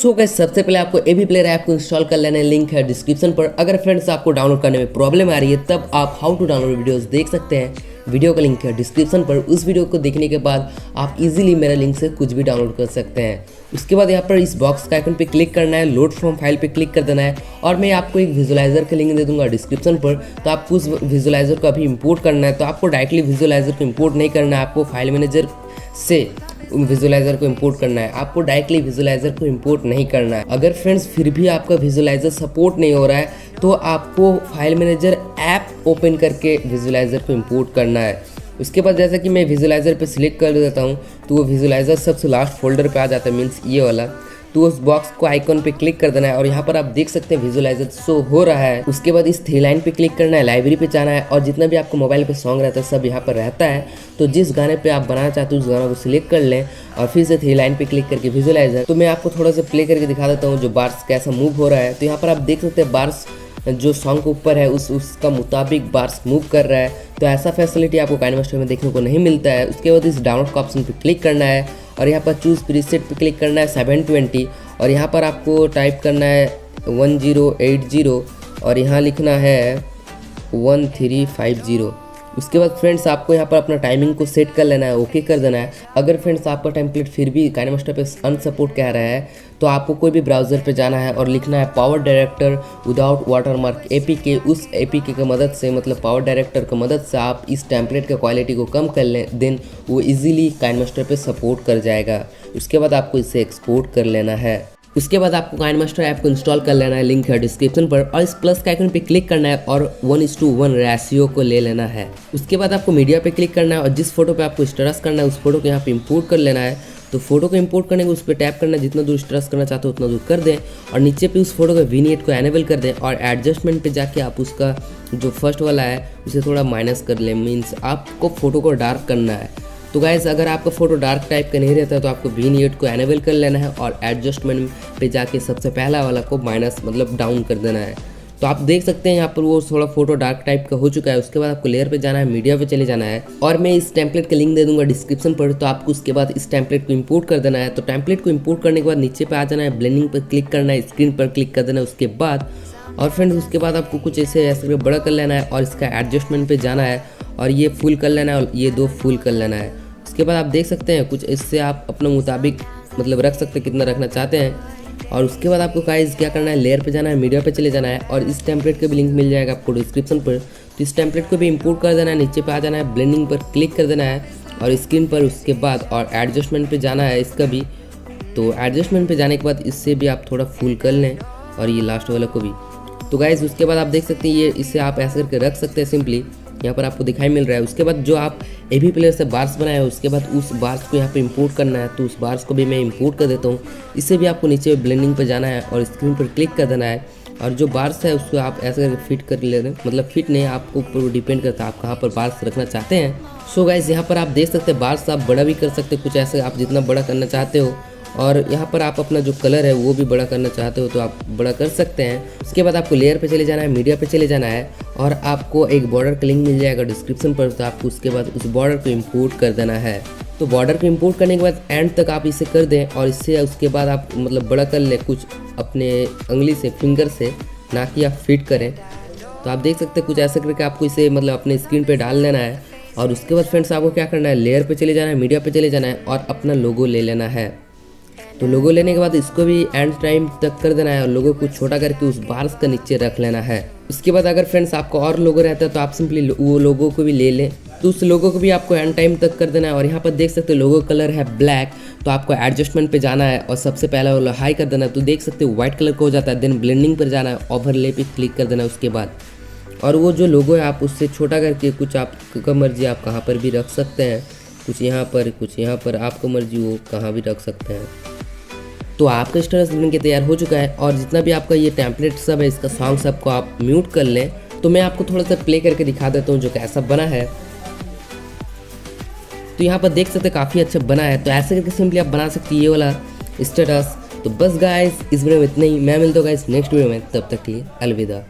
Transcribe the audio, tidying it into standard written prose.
So guys सबसे पहले आपको एबी प्लेयर ऐप को इंस्टॉल कर लेना है, लिंक है डिस्क्रिप्शन पर। अगर फ्रेंड्स आपको डाउनलोड करने में प्रॉब्लम आ रही है तब आप हाउ टू डाउनलोड वीडियोस देख सकते हैं, वीडियो का लिंक है डिस्क्रिप्शन पर। उस वीडियो को देखने के बाद आप इजीली मेरा लिंक से कुछ भी डाउनलोड कर सकते हैं। उसके बाद यहाँ पर इस बॉक्स का आइकन पे क्लिक करना है, लोड फ्रॉम फाइल पे क्लिक कर देना है और मैं आपको एक विजुलाइजर का लिंक दे दूंगा डिस्क्रिप्शन पर। तो आपको उस विजुलाइजर को अभी इंपोर्ट करना है। तो आपको डायरेक्टली विजुलाइजर को इंपोर्ट नहीं करना है, आपको फाइल मैनेजर से विजुलाइजर को इंपोर्ट करना है। आपको डायरेक्टली विजुलाइजर को इंपोर्ट नहीं करना है। अगर फ्रेंड्स फिर भी आपका विजुलाइजर सपोर्ट नहीं हो रहा है तो आपको फाइल मैनेजर ऐप ओपन करके विजुलाइजर को इंपोर्ट करना है। उसके बाद जैसा कि मैं विजुलाइजर पे सिलेक्ट कर देता हूँ तो वो विजुलाइजर सबसे लास्ट फोल्डर पे आ जाता है, मीन्स ये वाला। तो उस बॉक्स को आइकन पे क्लिक कर देना है और यहाँ पर आप देख सकते हैं विजुलाइजर शो हो रहा है। उसके बाद इस थ्री लाइन पे क्लिक करना है, लाइब्रेरी पे जाना है और जितना भी आपको मोबाइल पे सॉन्ग रहता है सब यहाँ पर रहता है। तो जिस गाने पे आप बनाना चाहते हो उस गाना को सिलेक्ट कर लें और फिर से थ्री लाइन पे क्लिक करके विजुलाइजर। तो मैं आपको थोड़ा सा प्ले करके दिखा देता हूँ जो बार्स कैसा मूव हो रहा है। तो यहाँ पर आप देख सकते हैं बार्स जो सॉन्ग के ऊपर है उसका मुताबिक बार्स मूव कर रहा है। तो ऐसा फैसिलिटी आपको काइनेमास्टर में देखने को नहीं मिलता है। उसके बाद इस डाउनलोड का ऑप्शन पे क्लिक करना है और यहाँ पर चूज़ प्रीसेट पे क्लिक करना है 720 और यहाँ पर आपको टाइप करना है 1080 और यहाँ लिखना है 1350। उसके बाद फ्रेंड्स आपको यहाँ पर अपना टाइमिंग को सेट कर लेना है, ओके कर देना है। अगर फ्रेंड्स आपका टेम्पलेट फिर भी काइनेमास्टर पे अनसपोर्ट कह रहा है तो आपको कोई भी ब्राउज़र पे जाना है और लिखना है power director without watermark APK. उस एपीके की मदद से, मतलब पावर डायरेक्टर की मदद से आप इस टेम्पलेट का क्वालिटी को कम कर लें, देन वो इजीली काइनेमास्टर पे सपोर्ट कर जाएगा। उसके बाद आपको इसे एक्सपोर्ट कर लेना है। उसके बाद आपको काइनेमास्टर ऐप को इंस्टॉल कर लेना है, लिंक है डिस्क्रिप्शन पर। और इस प्लस के आइकन पे क्लिक करना है और 1:1 रेशियो को ले लेना है। उसके बाद आपको मीडिया पे क्लिक करना है और जिस फोटो पे आपको स्टेटस करना है उस फोटो को यहाँ पे इंपोर्ट कर लेना है। तो फोटो को इंपोर्ट करने के उस पर टैप करना है, जितना दूर स्टेटस करना चाहते हो उतना दूर कर दें और नीचे पे उस फोटो का विनिएट को एनेबल कर दें और एडजस्टमेंट पे जाके आप उसका जो फर्स्ट वाला है उसे थोड़ा माइनस कर लें, मीन्स आपको फोटो को डार्क करना है। तो गाइस अगर आपका फोटो डार्क टाइप का नहीं रहता है तो आपको विनिएट को एनेबल कर लेना है और एडजस्टमेंट पे जाके सबसे पहला वाला को माइनस मतलब डाउन कर देना है। तो आप देख सकते हैं यहाँ पर वो थोड़ा फोटो डार्क टाइप का हो चुका है। उसके बाद आपको लेयर पे जाना है, मीडिया पे चले जाना है और मैं इस टेम्पलेट का लिंक दे दूंगा डिस्क्रिप्शन पर। तो आपको उसके बाद इस टेम्पलेट को इंपोर्ट कर देना है। तो टेम्पलेट को इंपोर्ट करने के बाद नीचे पे आ जाना है, ब्लेंडिंग पर क्लिक करना है, स्क्रीन पर क्लिक कर देना है उसके बाद। और फ्रेंड्स उसके बाद आपको कुछ ऐसे बड़ा कर लेना है और इसका एडजस्टमेंट पे जाना है और ये फुल कर लेना है और ये दो फुल कर लेना है। उसके बाद आप देख सकते हैं कुछ इससे आप अपने मुताबिक मतलब रख सकते हैं कितना रखना चाहते हैं। और उसके बाद आपको गाइस क्या करना है, लेयर पे जाना है, मीडिया पे चले जाना है और इस टेम्पलेट का भी लिंक मिल जाएगा आपको डिस्क्रिप्शन पर। तो इस टेम्पलेट को भी इंपोर्ट कर देना है, नीचे पे आ जाना है, ब्लेंडिंग पर क्लिक कर देना है और स्क्रीन पर उसके बाद और एडजस्टमेंट पे जाना है इसका भी। तो एडजस्टमेंट पे जाने के बाद इससे भी आप थोड़ा फुल कर लें और ये लास्ट वाला को भी। तो गाइस उसके बाद आप देख सकते हैं ये इसे आप ऐसे करके रख सकते हैं, सिंपली यहाँ पर आपको दिखाई मिल रहा है। उसके बाद जो आप एबी प्लेयर से बार्स बनाए हो उसके बाद उस बार्स को यहाँ पे इंपोर्ट करना है। तो उस बार्स को भी मैं इंपोर्ट कर देता हूँ। इससे भी आपको नीचे ब्लेंडिंग पे जाना है और स्क्रीन पर क्लिक कर देना है और जो बार्स है उसको आप ऐसे करके फिट कर ले रहे हैं, मतलब फिट नहीं, आपको ऊपर डिपेंड करता है आप कहाँ पर बार्स रखना चाहते हैं। सो गाइस यहाँ पर आप देख सकते हैं बार्स आप बड़ा भी कर सकते हैं, कुछ ऐसे आप जितना बड़ा करना चाहते हो। और यहाँ पर आप अपना जो कलर है वो भी बड़ा करना चाहते हो तो आप बड़ा कर सकते हैं। उसके बाद आपको लेयर पे चले जाना है, मीडिया पे चले जाना है और आपको एक बॉर्डर का लिंक मिल जाएगा डिस्क्रिप्शन पर। तो आपको उसके बाद उस बॉर्डर को इंपोर्ट कर देना है। तो बॉर्डर को इंपोर्ट करने के बाद एंड तक आप इसे कर दें और इससे उसके बाद आप मतलब बड़ा कर लें कुछ अपने उंगली से, फिंगर से, ना कि आप फिट करें। तो आप देख सकते हैं कुछ ऐसा करके आपको इसे मतलब अपने स्क्रीन पर डाल लेना है। और उसके बाद फ्रेंड्स आपको क्या करना है, लेयर पर चले जाना है, मीडिया पर चले जाना है और अपना लोगो ले लेना है। तो लोगो लेने के बाद इसको भी एंड टाइम तक कर देना है और लोगो को छोटा करके उस बार्स का नीचे रख लेना है। उसके बाद अगर फ्रेंड्स आपको और लोगो रहता है तो आप सिंपली वो लोगो को भी ले लें। तो उस लोगो को भी आपको एंड टाइम तक कर देना है। और यहाँ पर देख सकते हो लोगो कलर है ब्लैक। तो आपको एडजस्टमेंट पे जाना है और सबसे पहला वाला हाई कर देना है। तो देख सकते हो व्हाइट कलर का हो जाता है। देन ब्लेंडिंग पर जाना है, ओवरले पे क्लिक कर देना है उसके बाद। और वो जो लोगो है आप उससे छोटा करके कुछ आपका मर्जी आप कहाँ पर भी रख सकते हैं, कुछ यहाँ पर, कुछ यहाँ पर, आपको मर्जी वो कहाँ भी रख सकते हैं। तो आपका स्टेटस बन के तैयार हो चुका है और जितना भी आपका ये टेम्पलेट सब है इसका सॉन्ग सबको आप म्यूट कर लें। तो मैं आपको थोड़ा सा प्ले करके दिखा देता हूँ जो कैसा बना है। तो यहाँ पर देख सकते हैं काफ़ी अच्छा बना है। तो ऐसे करके सिंपली आप बना सकते हैं ये वाला स्टेटस। तो बस गाइस इस वीडियो में इतना ही, मैं मिलता हूँ गाइस नेक्स्ट वीडियो में, तब तक के लिए अलविदा।